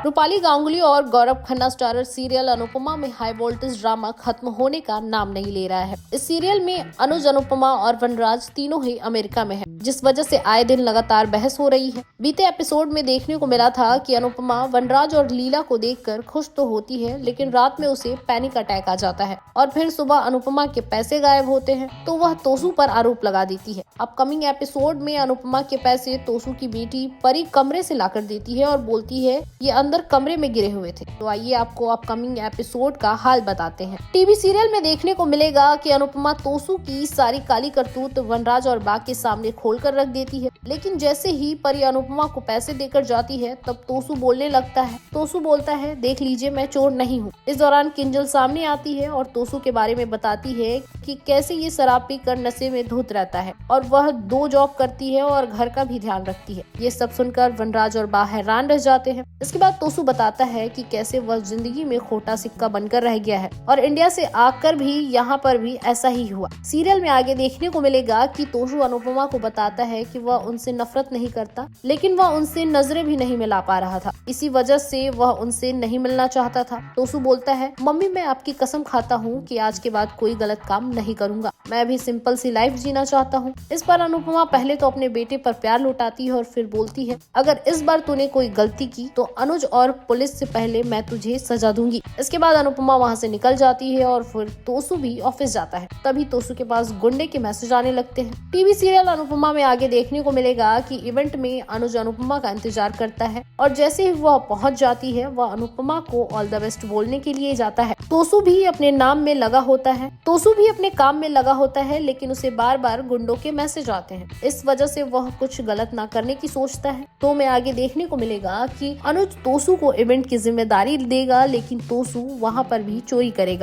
रूपाली गांगुली और Gaurav Khanna starrer serial Anupama में high voltage drama खत्म होने का नाम नहीं ले रहा है। इस सीरियल में अनुज, अनुपमा और वनराज तीनों ही अमेरिका में हैं, जिस वजह से आए दिन लगातार बहस हो रही है। बीते एपिसोड में देखने को मिला था कि अनुपमा वनराज और लीला को देखकर खुश तो होती है, लेकिन रात में उसे पैनिक अटैक आ जाता है और फिर सुबह अनुपमा के पैसे गायब होते हैं तो वह तोसू पर आरोप लगा देती है। अपकमिंग एपिसोड में अनुपमा के पैसे तोसू की बेटी परी कमरे से लाकर देती है और बोलती है ये अंदर कमरे में गिरे हुए थे। तो आइए आपको अपकमिंग एपिसोड का हाल बताते हैं। टीवी सीरियल में देखने को मिलेगा कि अनुपमा तोसू की सारी काली करतूत वनराज और बाग के सामने खोलकर रख देती है, लेकिन जैसे ही परी अनुपमा को पैसे देकर जाती है तब तोसू बोलने लगता है। तोसू बोलता है, देख लीजिए मैं चोर नहीं हूँ। इस दौरान किंजल सामने आती है और तोसू के बारे में बताती है कि कैसे ये शराब पीकर नशे में धुत रहता है और वह 2 जॉब करती है और घर का भी ध्यान रखती है। ये सब सुनकर वनराज और बाग हैरान रह जाते हैं। इसके बाद तोसू बताता है कि कैसे वह जिंदगी में खोटा सिक्का बनकर रह गया है और इंडिया से आकर भी यहाँ पर भी ऐसा ही हुआ। सीरियल में आगे देखने को मिलेगा कि तोसू अनुपमा को बताता है कि वह उनसे नफरत नहीं करता, लेकिन वह उनसे नजरें भी नहीं मिला पा रहा था। इसी वजह से वह उनसे नहीं मिलना चाहता था। तोसू बोलता है, मम्मी मैं आपकी कसम खाता हूँ कि आज के बाद कोई गलत काम नहीं करूंगा, मैं भी सिंपल सी लाइफ जीना चाहता हूँ। इस पर अनुपमा पहले तो अपने बेटे पर प्यार लुटाती है और फिर बोलती है, अगर इस बार तूने कोई गलती की तो अनुज और पुलिस से पहले मैं तुझे सजा दूंगी। इसके बाद अनुपमा वहाँ से निकल जाती है और फिर तोसू भी ऑफिस जाता है। तभी तोसू के पास गुंडे के मैसेज आने लगते हैं। टीवी सीरियल अनुपमा में आगे देखने को मिलेगा कि इवेंट में अनुज अनुपमा का इंतजार करता है और जैसे ही वह पहुंच जाती है वह अनुपमा को ऑल द बेस्ट बोलने के लिए जाता है। तोसू भी अपने काम में लगा होता है, लेकिन उसे बार बार गुंडों के मैसेज आते हैं। इस वजह से वह कुछ गलत ना करने की सोचता है। तो में आगे देखने को मिलेगा कि अनुज तोसू को इवेंट की जिम्मेदारी देगा, लेकिन तोसू वहाँ पर भी चोरी करेगा।